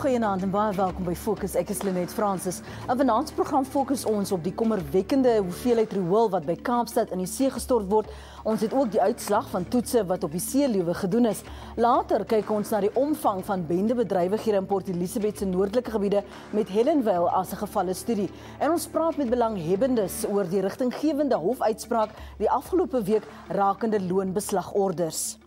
Goeienaand en baie welkom by Fokus. Ek is Lenet Francis. 'n Vanaandsprogram fokus ons op die kommerwekkende hoeveelheid riool wat by Kaapstad in die see gestort word. Ons het ook die uitslag van toetse wat op die seelewe gedoen is. Later kyk ons na die omvang van bendebedrywighede in Port Elizabeth se noordelike gebiede met Helen Weil as 'n gevalle studie. En ons praat met belanghebbendes oor die rigtinggewende hofuitspraak die afgelope week rakende loonbeslagorders.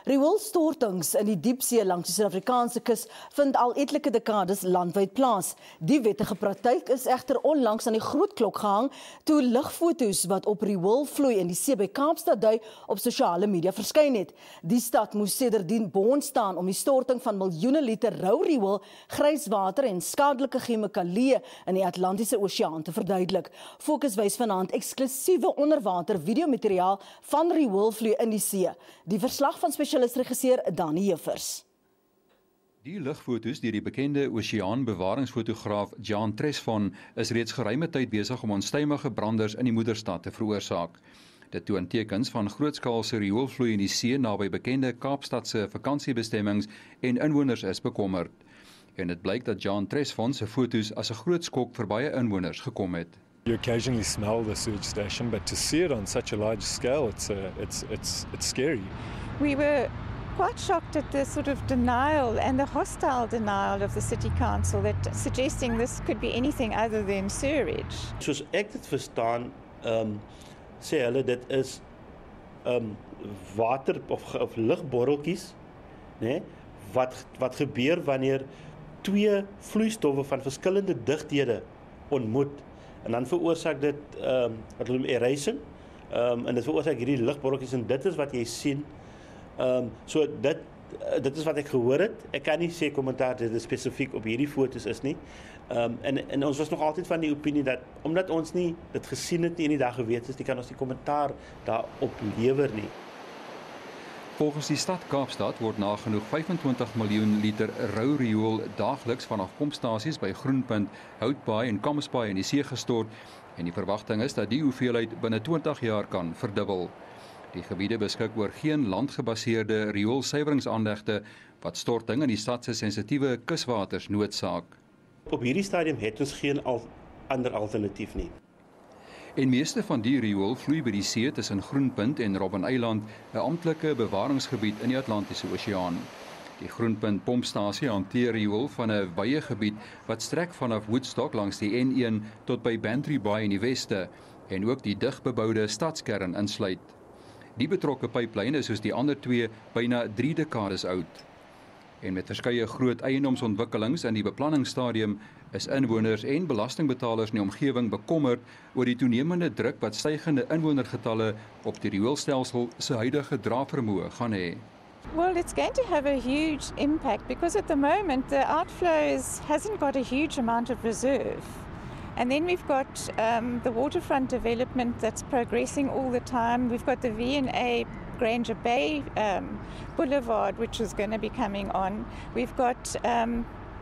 Rioolstortings in die diepsee langs die Suid-Afrikaanse kus vind al etlike dekades landwyd plaas. Die wettige praktyk is egter onlangs aan die groot klok gehang toe ligfoto's wat op rioolvloei in die see by Kaapstad dui op sosiale media verskyn het. Die stad moes sedertdien bond staan om die storting van miljoene liter rou riool, grijswater en skadelike chemikalieë in die Atlantiese Oseaan te verduidelik. Fokus wys vanaand eksklusiewe onderwater videomateriaal van rioolvloei in die see. Die verslag van regisseur Dani Juffers. Die lugfoto's deur die bekende oseaanbewaringsfotograaf Jean Tresvon is reeds geruime tyd besig om onstuimige branders in die moederstad te veroorsaak. Dit toon tekens van grootskaalse rioolvloei in die see naby bekende Kaapstadse vakansiebestemmings en inwoners is bekommerd. En dit blyk dat Jean Tresvon se foto's as 'n groot skok vir baie inwoners gekom het. You occasionally smell the sewage station, but to see it on such a large scale, it's scary. We were quite shocked at the sort of denial and the hostile denial of the City Council that suggesting this could be anything other than sewerage. Soos ek dit verstaan, sê hulle dit is water of lugborreltjies, né, wat gebeur wanneer twee vloeistowwe van verskillende digthede ontmoet. En dan veroorsaak dit wat hulle noem aeration, en dit veroorsaak hierdie lugborreltjies en dit is wat jy sien. So dit is wat ek gehoor het. Ek kan nie sê kommentaar dit spesifiek op hierdie foto's is nie. En ons was nog altyd van die opinie dat omdat ons nie dit gesien het nie en nie daar geweet is nie, kan ons die kommentaar daarop lewer nie. Volgens die stad Kaapstad word nagenoeg 25 miljoen liter rou riool daagliks vanaf pompstasies by Groenpunt, Houtbaai en Kamsbaai in die see gestort en die verwagting is dat die hoeveelheid binne 20 jaar kan verdubbel. Die gebiede beskik oor geen landgebaseerde rioolsuiweringsaanlegte wat storting in die stad se sensitiewe kuswaters noodsaak. Op hierdie stadium het ons geen ander alternatief nie. En meeste van die riool vloei by die see tussen Groenpunt en Robben Eiland, 'n amptelike bewaringsgebied in die Atlantiese Oseaan. Die Groenpunt pompstasie hanteer riool van 'n wye gebied wat strek vanaf Woodstock langs die N1 tot by Bantry Bay in die weste en ook die digbeboude stadskern insluit. Die betrokke pyplyn is soos die ander twee byna 3 dekades oud. En met verskeie groot eiendomsontwikkelings in die beplanningsstadium is inwoners en belastingbetalers in die omgewing bekommerd oor die toenemende druk wat stygende inwonergetalle op die rioolstelsel se huidige draagvermoë gaan hê. Well, it's going to have a huge impact because at the moment the outflows hasn't got a huge amount of reserve. And then we've got the waterfront development that's progressing all the time. We've got the V&A Granger Bay Boulevard, which is going to be coming on. We've got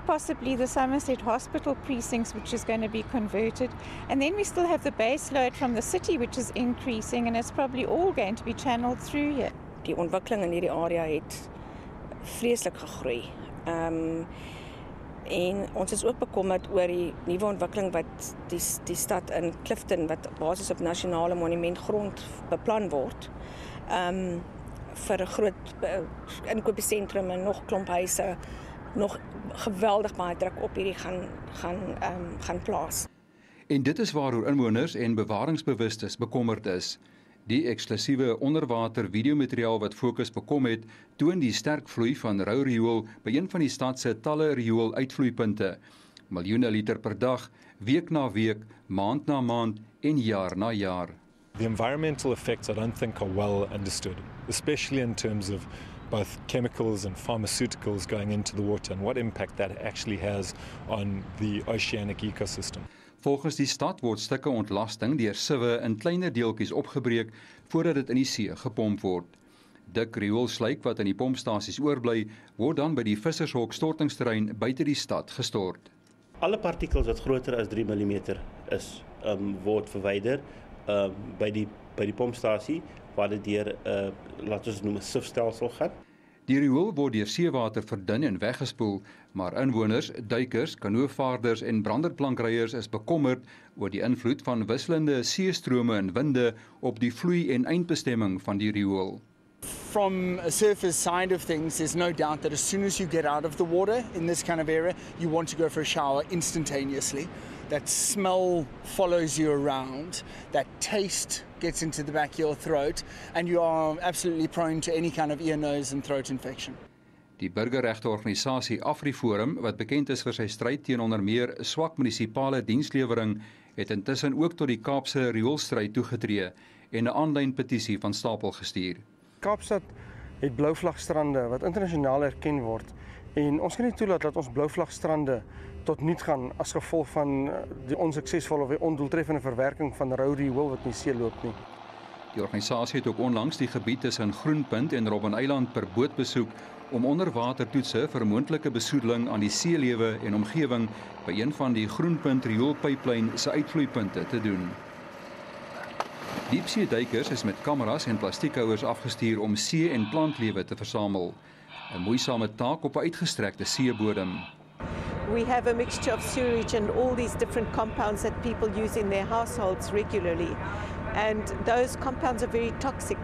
possibly the Somerset Hospital precincts, which is going to be converted. And then we still have the base load from the city, which is increasing, and it's probably all going to be channeled through here. Die ontwikkeling in hierdie area het vreeslik gegroei. En ons is ook bekommerd oor die nuwe ontwikkeling wat die stad in Clifton wat basis op nasionale monumentgrond beplan word. Vir 'n groot inkopiesentrum en nog klomp huise, nog geweldig baie druk op hierdie gaan plaas. En dit is waaroor inwoners en bewaringsbewustes bekommerd is. Die eksklusiewe onderwater videomateriaal wat Fokus bekom het, toon die sterk vloei van rou riool by een van die stad se talle riool uitvloeipunte. Miljoene liter per dag, week na week, maand na maand en jaar na jaar. The environmental effects I don't think are well understood, especially in terms of both chemicals and pharmaceuticals going into the water and what impact that actually has on the oceanic ecosystem. Volgens die stad word stukke ontlasting deur siwe in kleiner deeltjies opgebreek voordat dit in die see gepomp word. Dik rioolslyk wat in die pompstasies oorbly, word dan by die vissershok stortingsterrein buite die stad gestort. Alle partikels wat groter as 3 mm is, word verwyder by die pompstasie waar dit deur laat ons noem 'n sifstelsel gaan. Die riool word deur seewater verdun en weggespoel, maar inwoners, duikers, kanoevaarders en branderplankryers is bekommerd oor die invloed van wisselende seestrome en winde op die vloei en eindbestemming van die riool. From a surface side of things, there's no doubt that as soon as you get out of the water in this kind of area, you want to go for a shower instantaneously. That smell follows you around, that taste gets into the back of your throat, and you are absolutely prone to any kind of ear, nose and throat infection. Die burgerregteorganisasie AfriForum, wat bekend is vir sy stryd teen onder meer swak munisipale dienslewering, het intussen ook tot die Kaapse rioolstryd toegetree en 'n aanlyn petisie van stapel gestuur. Kaapstad het blouvlagstrande wat internasionaal erken word en ons kan nie toelaat dat ons blouvlagstrande tot niet gaan as gevolg van die onsuksesvolle of die ondoeltreffende verwerking van rou riool wat in die see loop nie. Die organisasie het ook onlangs die gebied tussen Groenpunt en Robben Eiland per boot besoek om onderwatertoetse vir moontlike besoedeling aan die seelewe en omgewing by een van die Groenpunt rioolpyplyn se uitvloeipunte te doen. Diepseeduikers is met kameras en plastiekhouers afgestuur om see- en plantlewe te versamel. 'n Moeisame taak op 'n uitgestrekte seebodem. We have a mixture of sewage and all these different compounds that people use in their households regularly. And those compounds are very toxic.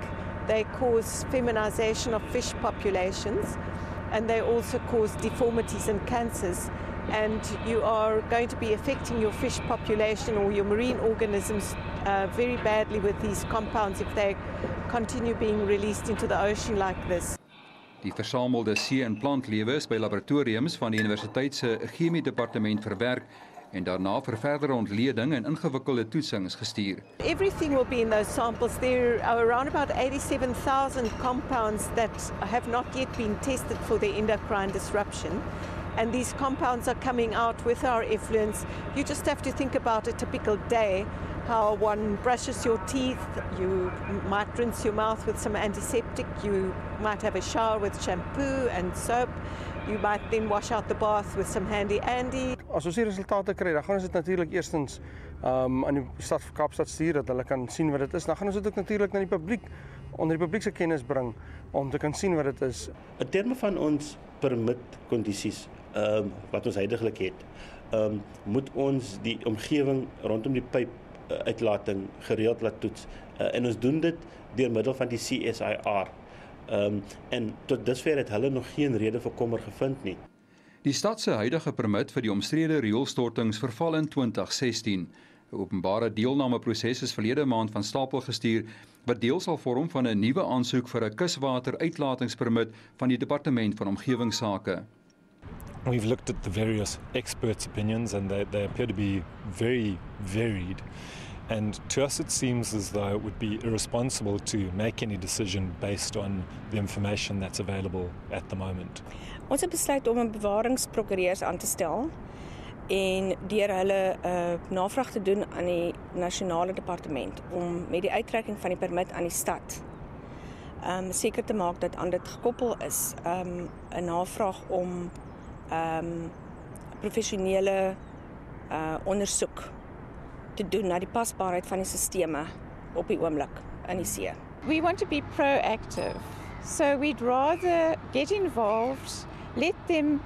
They cause feminization of fish populations, and they also cause deformities and cancers. And you are going to be affecting your fish population or your marine organisms very badly with these compounds if they continue being released into the ocean like this. Die versamelde see- en plantlewe is by laboratoriums van die universiteit se chemie departement verwerk en daarna vir verdere ontleding en ingewikkelde toetsings gestuur. Everything will be in those samples. There are around about 87,000 compounds that have not yet been tested for their endocrine disruption. And these compounds are coming out with our effluents. You just have to think about a typical day, how one brushes your teeth, you might rinse your mouth with some antiseptic, you might have a shower with shampoo and soap, you might then wash out the bath with some handy-andy. As ons die resultate kry, dan gaan ons dit natuurlik eerstens aan die stad van Kaapstad stuur dat hulle kan sien wat dit is. Dan gaan ons dit ook natuurlik na die publiek onder die publiek se kennis bring om te kan sien wat dit is. In terme van ons permitkondisies wat ons huidigelik het, moet ons die omgewing rondom die pyp uitlating gereeld laat toets. En ons doen dit deur middel van die CSIR. En tot dusver het hulle nog geen rede vir kommer gevind nie. Die stad se huidige permit vir die omstrede rioolstortings verval in 2016. 'n Openbare deelnameproses is verlede maand van stapel gestuur wat deel sal vorm van 'n nuwe aansoek vir 'n kuswateruitlatingspermit van die Departement van Omgewingsake. We've looked at the various experts' opinions and they appear to be very varied. And to us it seems as though it would be irresponsible to make any decision based on the information that's available at the moment. Ons het besluit om 'n bewaringsprokureurs aan te stel en deur hulle navraag te doen aan die nasionale departement om met die uitreiking van die permit aan die stad seker te maak dat aan dit gekoppel is 'n navraag om professionele ondersoek te doen na die pasbaarheid van die sisteme op die oomblik in die see. We want to be proactive, so we'd rather get involved, let them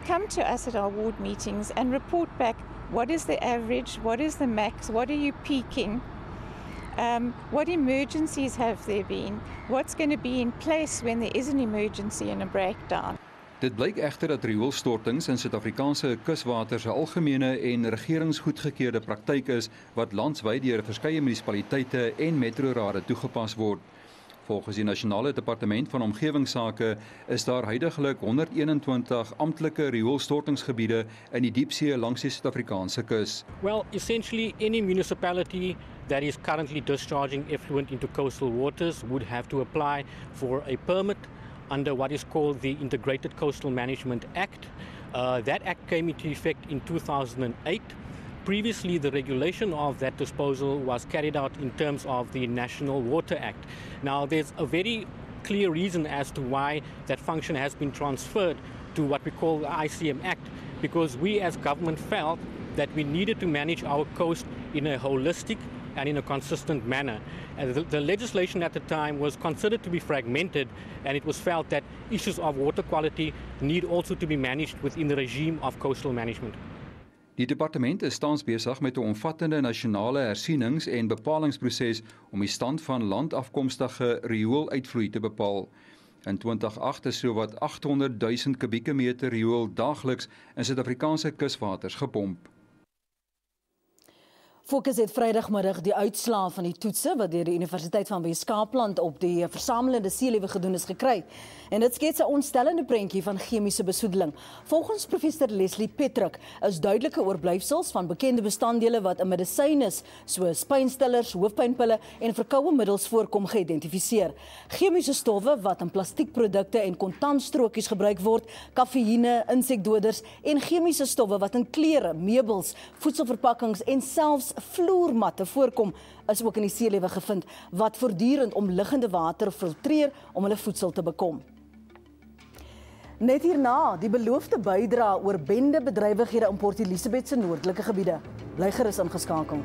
come to us at our ward meetings and report back what is the average, what is the max, what are you peaking, what emergencies have there been, what's going to be in place when there is an emergency and a breakdown. Dit blyk egter dat rioolstortings in Suid-Afrikaanse kuswaters 'n algemene en regeringsgoedgekeurde praktyk is wat landwyd deur verskeie munisipaliteite en metrorade toegepas word. Volgens die Nasionale Departement van Omgewingsake is daar huidigelik 121 amptelike rioolstortingsgebiede in die diepsee langs die Suid-Afrikaanse kus. Well, essentially any municipality that is currently discharging effluent into coastal waters would have to apply for a permit under what is called the Integrated Coastal Management Act. That act came into effect in 2008. Previously, the regulation of that disposal was carried out in terms of the National Water Act. Now, there's a very clear reason as to why that function has been transferred to what we call the ICM Act, because we as government felt that we needed to manage our coast in a holistic and in a consistent manner. And the legislation at the time was considered to be fragmented, and it was felt that issues of water quality need also to be managed within the regime of coastal management. Die departement is tans besig met 'n omvattende nasionale hersienings- en bepalingsproses om die stand van landafkomstige riooluitvloei te bepaal. In 2008 is sowat 800 000 kubieke meter riool daagliks in Suid-Afrikaanse kuswaters gepomp. Fokus het Vrydagmiddag die uitslae van die toetse wat deur die Universiteit van Wes-Kaapland op die versamelende seelewe gedoen is gekry. En dit skets 'n ontstellende prentjie van chemiese besoedeling. Volgens professor Leslie Petrick is duidelike oorblyfsels van bekende bestanddele wat in medisyne soos pynstillers, hoofpynpille en verkouemiddels voorkom geïdentifiseer. Chemiese stowwe wat in plastiekprodukte en kontantstrokies gebruik word, kafeïne, insekdoders en chemiese stowwe wat in klere, meubels, voedselverpakkings en selfs vloermatte voorkom, is ook in die seelewe gevind wat voortdurend omliggende water filtreer om hulle voedsel te bekom. Net hierna die beloofde bydra oor bendebedrywighede in Port Elizabeth se noordelike gebiede. Bly gerus ingeskakel.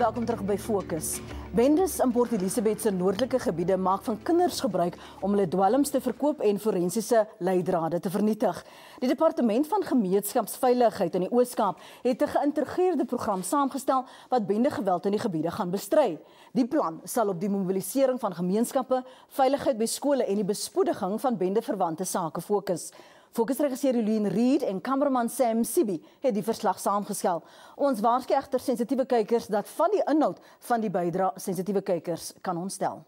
Welkom terug by Fokus. Bendes in Port Elizabeth se noordelike gebiede maak van kinders gebruik om hulle dwelms te verkoop en forensiese leidrade te vernietig. Die Departement van Gemeenskapsveiligheid in die Oos-Kaap het 'n geïntegreerde program saamgestel wat bendegeweld in die gebiede gaan bestry. Die plan sal op die mobilisering van gemeenskappe, veiligheid by skole en die bespoediging van bendeverwante sake fokus. Fokusregisseur Eileen Reid en kameraman Sam Sibi het die verslag saamgestel. Ons waarsku egter sensitiewe kykers dat van die inhoud van die bydra sensitiewe kykers kan ontstel.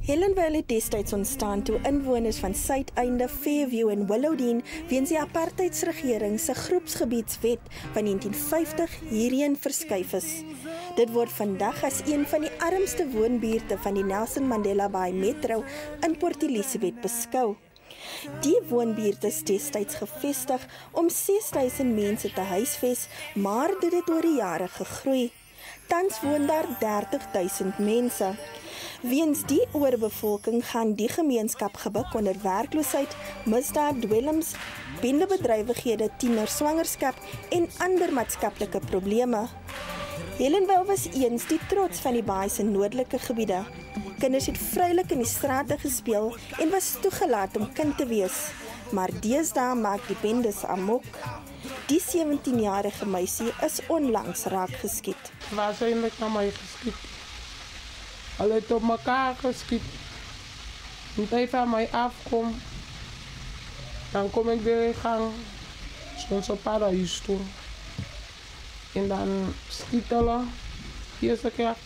Helenvale het destyds ontstaan toe inwoners van Suideinde, Fairview en Willowdene weens die apartheidsregering se groepsgebiedswet van 1950 hierheen verskuif is. Dit word vandag as een van die armste woonbuurte van die Nelson Mandela Bay Metro in Port Elizabeth beskou. Die woonbuurt is destyds gevestig om 6000 mense te huisves, maar dit het oor die jare gegroei. Tans woon daar 30,000 mense. Weens die oorbevolking gaan die gemeenskap gebuk onder werkloosheid, misdaad, dwelms, bendebedrywighede, tienerswangerskap en ander maatskaplike probleme. Helenvale was eens die trots van die Baai se noordelike gebiede. Kinders het vrylik in die strate gespeel en was toegelaat om kind te wees, maar deesdae maak die bendes amok. Die 17-jarige meisie is onlangs raak geskiet. Was eintlik na my geskiet. Hulle het op mekaar geskiet. Moet hy van my afkom, dan kom ek weer gang, soos op pad huis toe. En dan skiet hulle, eerste keer.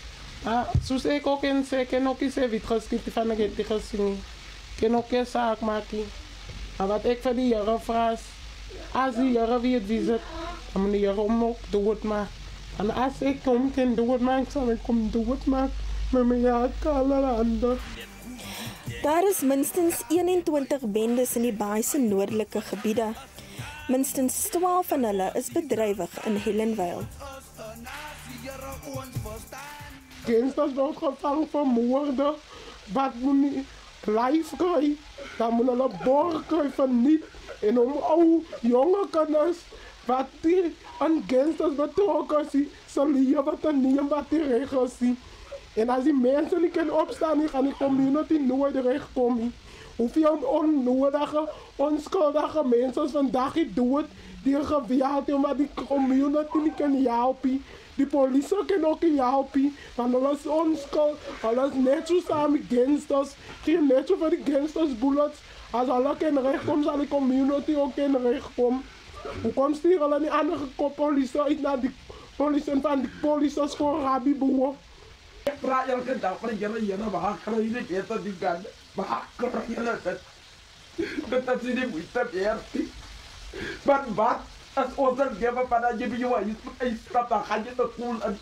Soos ek ook en sê, ken ook nie sê wie het geskiet van ek het die gesien. Ken ook nie saak maak nie. Maar wat ek vir die Here vra is, as die Here weet wie dit, dan moet die Here hom ook doodmaak. En as ek hom kan doodmaak, sal ek hom doodmaak met my hart allerhande. Daar is minstens 21 bendes in die Baai se noordelike gebiede. Minstens 12 van hulle is bedrywig in Helenvale. Gangsters word gevang vir moorde, wat moet nie life kry, dan moet hulle borg kry van niet, en om ou, jonge kinders, wat die aan gangsters betrokken is, sal lewe wat er neem wat die reg is. En as die mense nie kan opstaan, nie gaan die community nooit recht kom nie. Hoeveel onnodige, onskuldige mense is vandag die dood, die geweld, omdat die community nie kan helpen. Die polisie kan ook nie helpen, want hulle is onskuld, hulle is net so saam met gangsters, geen net so vir die gangsters bullets. As hulle kan rechtkom, sal die community ook kan rechtkom. Hoekom stuur hulle nie ander polisie uit na die polisie van die polisie voor Rabbi Boer? Ek praat elke dag van julle, waar kry jy dit uit die gang? Waar kry julle dit? Dit is nie moeite werd nie. Maar wat as ons er gewe van dat jy by jou huis stap, dan gaan jy te koel in.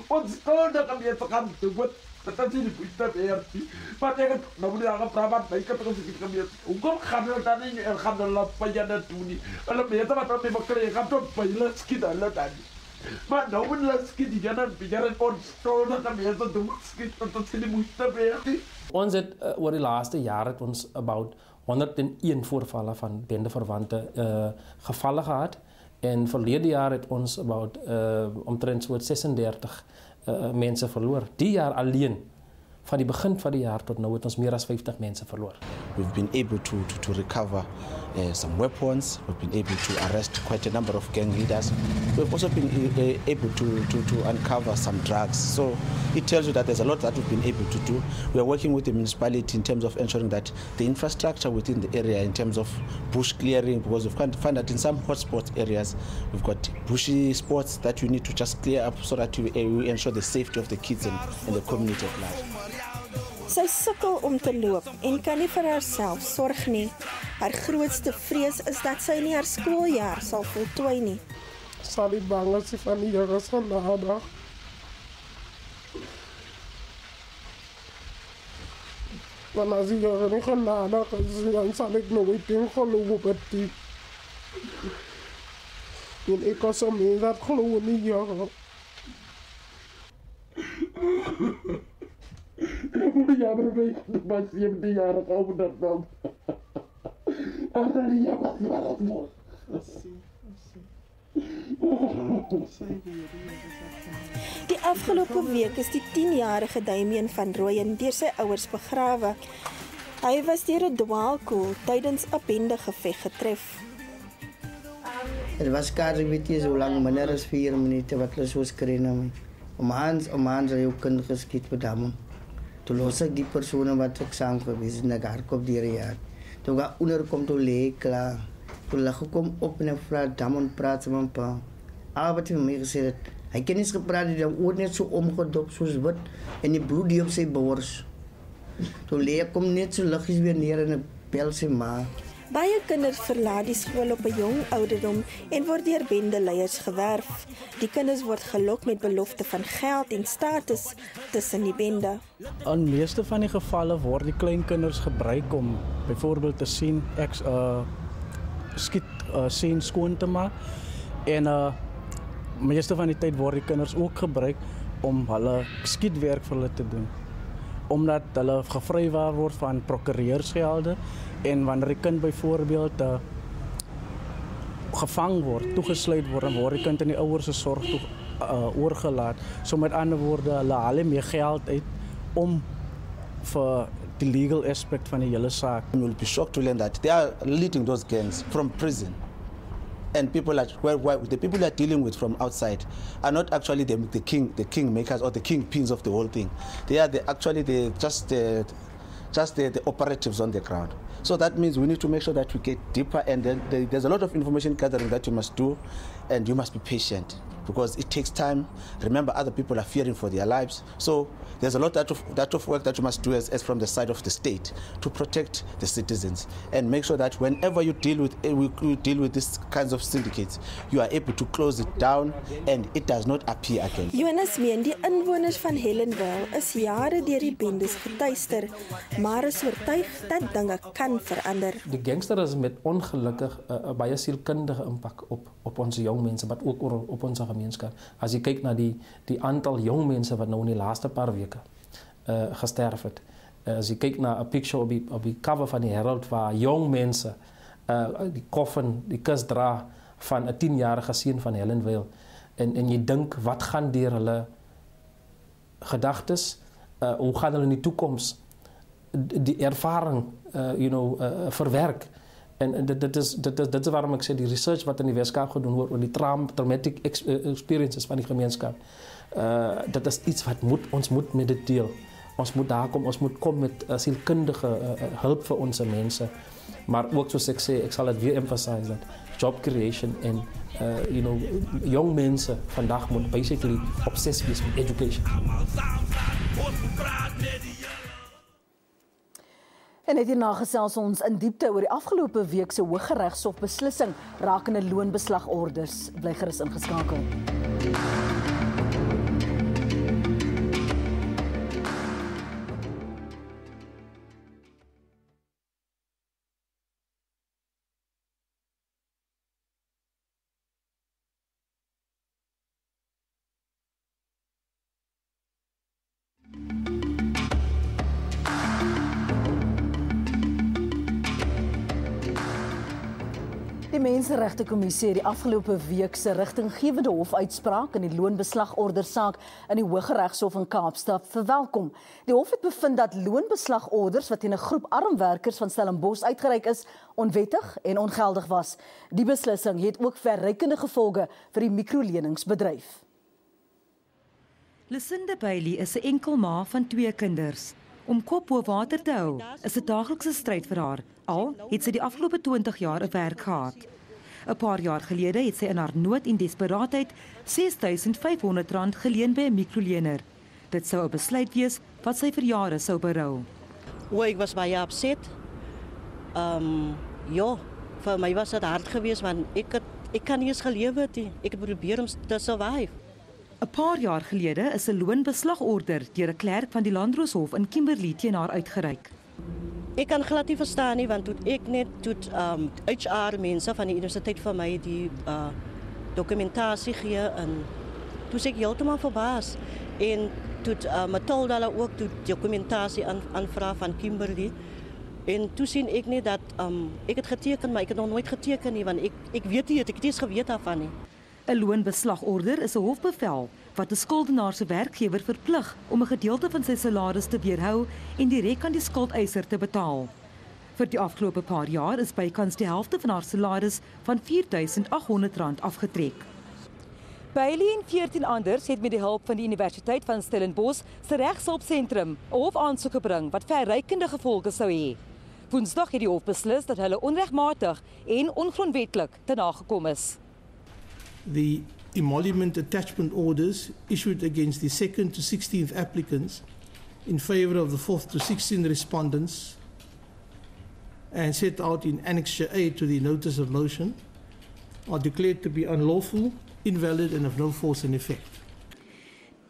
Onskuldige mense gaan dood. Dit is nie moeite werd nie. Maar ek het nou moet daar gepraat, my het gemeet. Hoekom gaan hulle dan nie gaan hulle op jy net doen nie. Hulle mense wat op die makkie gaan tot by hulle skiet hulle dan. Maar nou moet hulle skiet die jare onskuldige mense doen skiet tot dit nie moeite werd nie. Ons het oor die laaste jaar het ons about 101 voorvalle van bendeverwante gevalle gehad en verlede jaar het ons about omtrent so 36 mense verloor. Die jaar alleen van die begin van die jaar tot nou het ons meer as 50 mense verloor. We've been able to recover some weapons. We've been able to arrest quite a number of gang leaders. We've also been able to uncover some drugs. So it tells you that there's a lot that we've been able to do. We are working with the municipality in terms of ensuring that the infrastructure within the area in terms of bush clearing, because we've found that in some hotspot areas we've got bushy spots that you need to just clear up so that we ensure the safety of the kids and the community at large. Sy sukkel om te loop en kan nie vir haarself sorg nie. Haar grootste vrees is dat sy nie haar skooljaar sal voltooi nie. Sal die bang as van die Here se genade. Want as die Here nie genade is, dan sal ek nooit geloof het nie. En ek kan so mens dat geloof nie, Here. Ja, maar ik was 17 jaar oud dat dan. En ja, wat het mooi. Die afgelope week is die 10-jarige Damien van Rooyen deur sy ouers begrawe. Hy was deur 'n dwaalkoel tydens 'n bendegeveg getref. Het was kaars, ek weet nie so lang, minder as 4 minute wat hulle so skree na my. Om Hans het jou kind geskiet met hom. Toen los ik die personen wat ik samen geweest is, naar haar kop die jaar. Toen ga onderkom toe leeg klaar. Toen lag ik op en vraag Damon praten met pa. Al wat hij me gezegd, hij kan niet gepraat, hij wordt net zo omgedopt zoals wat en die bloed die op zijn borst. Toen leeg ik net zo lichtjes weer neer en bel zijn ma. Baie kinders verlaat die skool op 'n jong ouderdom en word deur bendeleiers gewerf. Die kinders word gelok met belofte van geld en status tussen die bende. In meeste van die gevalle word die klein kinders gebruik om byvoorbeeld te sien sien skoon te maak en meeste van die tyd word die kinders ook gebruik om hulle skietwerk vir hulle te doen. Omdat hulle gevrywaar word van prokureursgelde en wanneer die kind byvoorbeeld gevang word, toegesluit word, dan word die kind in die ouers se sorg oorgelaat. So met ander woorde, hulle haal meer geld uit om vir die legal aspect van die hele saak. You will be shocked to learn that they are leading those gangs from prison. And people the people they are dealing with from outside are not actually the kingmakers or the kingpins of the whole thing. They are actually the operatives on the ground. So that means we need to make sure that we get deeper, and then there's a lot of information gathering that you must do, and you must be patient because it takes time. Remember, other people are fearing for their lives. So there's a lot of work that you must do as from the side of the state to protect the citizens and make sure that whenever you deal with these kinds of syndicates, you are able to close it down and it does not appear again. Jonas meen die inwoners van Helenville is jare deur die bendes getuister, maar is oortuig dat dinge kan verander. Die gangster is met ongelukkig 'n baie sielkundige impak op ons jong mense, wat ook op ons gemeenskap. As jy kyk na die aantal jong mense wat nou in die laaste paar weke gesterf het. As jy kyk na 'n picture op die cover van die Herald waar jong mense die koffin, die kus dra van 'n 10-jarige seun van Helenville en jy dink wat gaan deur hulle gedagtes, hoe gaan hulle in die toekoms die ervaring verwerk. En dit is waarom ek sê die research wat in die Weskaap gedoen word oor die traumatic experiences van die gemeenskap. Dit is iets wat ons moet met dit deel. Ons moet daar kom, ons moet kom met sielkundige hulp vir ons mense. Maar ook soos ek sê, ek sal dit weer emphasize dat job creation en jong mense vandag moet basically obsessed wees met education. En net hierna gesels ons in diepte oor die afgelope week se Hooggeregshof beslissing rakende loonbeslagorders. Bly gerus ingeskakel. Die Menseregtekommissie het die afgelope week se rigtinggewende hofuitspraak in die loonbeslagordersaak in die Hooggeregshof in Kaapstad verwelkom. Die hof het bevind dat loonbeslagorders wat teen 'n groep armwerkers van Stellenbosch uitgereik is, onwettig en ongeldig was. Die beslissing het ook verrykende gevolge vir die mikroleningsbedryf. Lucinda Bailey is 'n enkel ma van 2 kinders. Om kop bo water te hou is 'n daaglikse stryd vir haar, al het sy die afgelope 20 jaar 'n werk gehad. 'n Paar jaar gelede het sy in haar nood en desperaatheid R6.500 geleen by 'n mikrolener. Dit sou 'n besluit wees wat sy vir jare sou berou. Ek was baie upset. Ja, vir my was dit hard geweest want ek kan nie eens gelewe het nie. Ek het probeer om te survive. 'n Paar jaar gelede is 'n loonbeslagorder deur 'n klerk van die Landroshof in Kimberley teen haar uitgereik. Ek kan glad nie verstaan nie want toe ek net HR mense van die universiteit vir my die dokumentasie gee en toe ek heeltemal verbaas en toe Matilda hulle ook toe dokumentasie aanvra van Kimberley en toe sien ek net dat ek het geteken maar ek het nog nooit geteken nie want ek weet nie ek het eens geweet daarvan nie. 'n Loonbeslagorder is 'n hofbevel wat 'n skuldenaar se werkgewer verplig om 'n gedeelte van sy salaris te weerhou en direk aan die skuldeiser te betaal. Vir die afgelope paar jaar is bykans die helfte van haar salaris van R4.800 afgetrek. Bailey en 14 anders het met die hulp van die Universiteit van Stellenbosch se regshulpsentrum 'n hofaansoek gebring wat verrykende gevolge sou hê. Woensdag het die hof beslis dat hulle onregmatig en ongrondwetlik te nagekom is. The emolument attachment orders issued against the 2nd to 16th applicants in favour of the 4th to 16th respondents and set out in Annexure A to the notice of motion are declared to be unlawful, invalid and of no force and effect.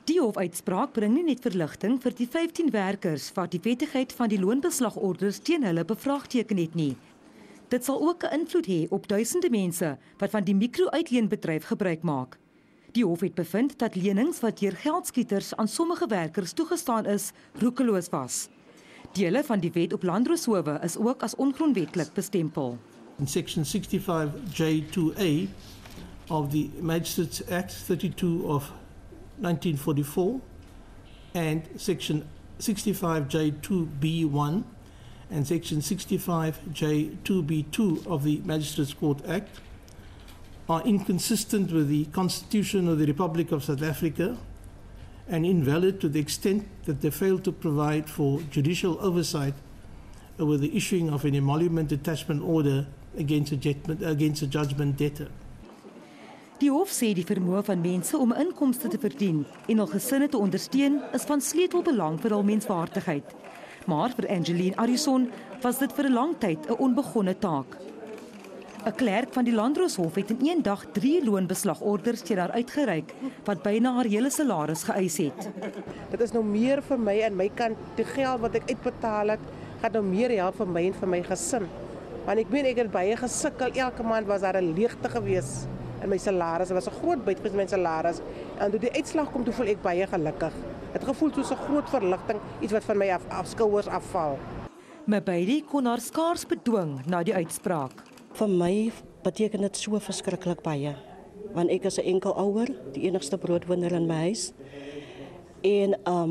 Die hofuitspraak bring nie net verligting vir die 15 werkers wat die wettigheid van die loonbeslagorders teen hulle bevraagteken het nie. Dit sal ook 'n invloed hê op duisende mense wat van die mikro-uitleenbedryf gebruik maak. Die hof het bevind dat lenings wat deur geldskieters aan sommige werkers toegestaan is, roekeloos was. Dele van die wet op landroshowe is ook as ongrondwetlik bestempel. In section 65J2A of the Magistrates Act 32 of 1944 and section 65J2B1 and section 65J2B2 of the Magistrates Court Act are inconsistent with the Constitution of the Republic of South Africa and invalid to the extent that they fail to provide for judicial oversight over the issuing of an emolument attachment order against a judgment debtor. Die hof sê die vermoë van mense om inkomste te verdien en hul gesinne te ondersteun is van sleutelbelang vir hul menswaardigheid. Maar vir Angeline Arison was dit vir 'n lang tyd 'n onbegonne taak. 'n Klerk van die Landroshof het in een dag 3 loonbeslagorders teen haar uitgereik wat byna haar hele salaris geëis het. Dit is nou meer vir my en my kant die geld wat ek uitbetaal het, gaan nou meer help vir my en vir my gesin. Want ek het baie gesukkel, elke maand was daar 'n leegte gewees in my salaris. Dit was 'n groot byt vir my salaris en toe die uitslag kom toe voel ek baie gelukkig. Het gevoel soos 'n groot verligting, iets wat van my skouers afval. Bailey kon haar skaars bedwing na die uitspraak. Vir my beteken dit so verskriklik baie, want ek is 'n enkel ouer, die enigste broodwinner in my huis. En ja,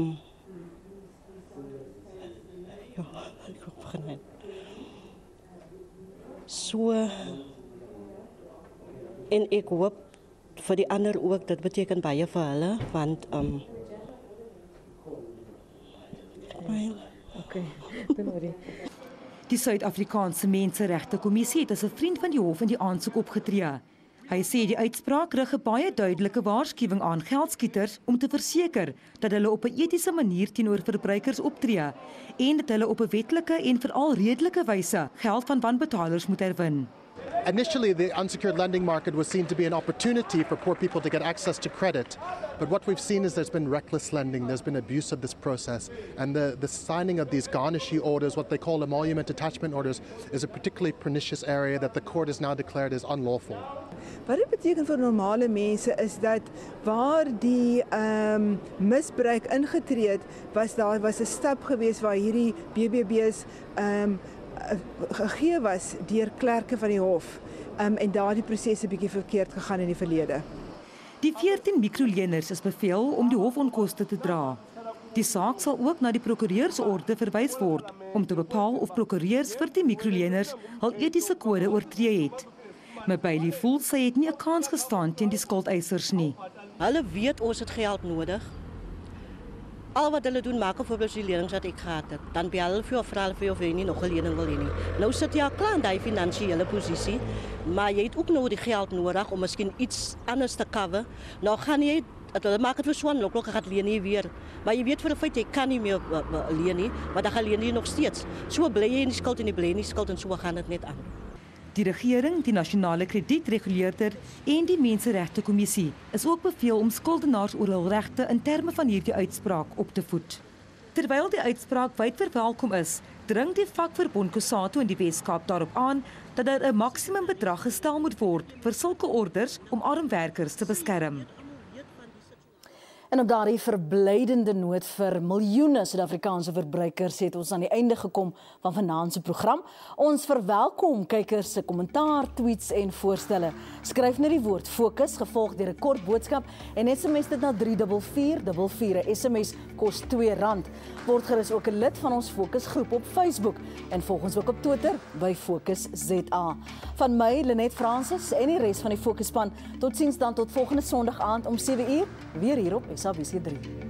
ek begin. So en ek hoop vir die ander ook, dit beteken baie vir hulle, want Okay. Die Suid-Afrikaanse Menseregtekommissie het as 'n vriend van die hof in die aansoek opgetree. Hy sê die uitspraak rig 'n baie duidelike waarskuwing aan geldskieters om te verseker dat hulle op 'n etiese manier teenoor verbruikers optree en dat hulle op 'n wetlike en veral redelike wyse geld van wanbetalers moet herwin. Initially, the unsecured lending market was seen to be an opportunity for poor people to get access to credit. But what we've seen is there's been reckless lending, there's been abuse of this process, and the signing of these garnishee orders, what they call emolument attachment orders, is a particularly pernicious area that the court has now declared is unlawful. Wat dit beteken vir normale mense is dat waar die misbruik ingetree het, was daar 'n stap gewees waar hierdie BBB's gegee was deur klerke van die hof en daardie proses 'n bietjie verkeerd gegaan in die verlede. Die 14 mikroleners is beveel om die hofonkoste te dra. Die saak sal ook na die prokureursorde verwys word om te bepaal of prokureurs vir die mikroleners hul etiese kode oortree het. Mbaili voel sy het nie 'n kans gestaan teen die skuldeisers nie. Hulle weet ons het geld nodig. Al wat hulle doen, maak 'n voorbeeld van die lenings wat ek gehad het. Dan bel hulle vir jou, vra hulle vir jou of jy nie nog 'n lening wil hê nie. Nou sit jy al klaar in daai finansiële posisie, maar jy het ook nou die geld nodig om miskien iets anders te cover. Nou gaan jy hulle maak dit vir swan, lokal gaan leen nie weer. Maar jy weet vir 'n feit jy kan nie meer leen nie, maar dan gaan leen jy nog steeds. So bly jy in die skuld en jy bly in die skuld en so gaan dit net aan. Die regering, die nasionale kredietreguleerder en die Menseregte Kommissie is ook beveel om skuldenaars oor hul regte in terme van hierdie uitspraak op te voed. Terwyl die uitspraak wyd verwelkom is, dring die vakverbond COSATU in die Wes-Kaap daarop aan dat daar 'n maksimum bedrag gestel moet word vir sulke orders om arm werkers te beskerm. En op daardie verblydende noot vir miljoene Suid-Afrikaanse verbruikers het ons aan die einde gekom van vanaand se program. Ons verwelkom kykers se kommentaar, tweets en voorstelle. Skryf net die woord fokus gevolg deur 'n kort boodskap en SMS dit na 34444. 'n SMS kos R2. Word gerus ook 'n lid van ons fokusgroep op Facebook en volg ons ook op Twitter by FokusZA. Van my Lenet Francis en die res van die Fokusspan. Totsiens dan tot volgende Sondag aand om 7:00 weer hier op SABC3.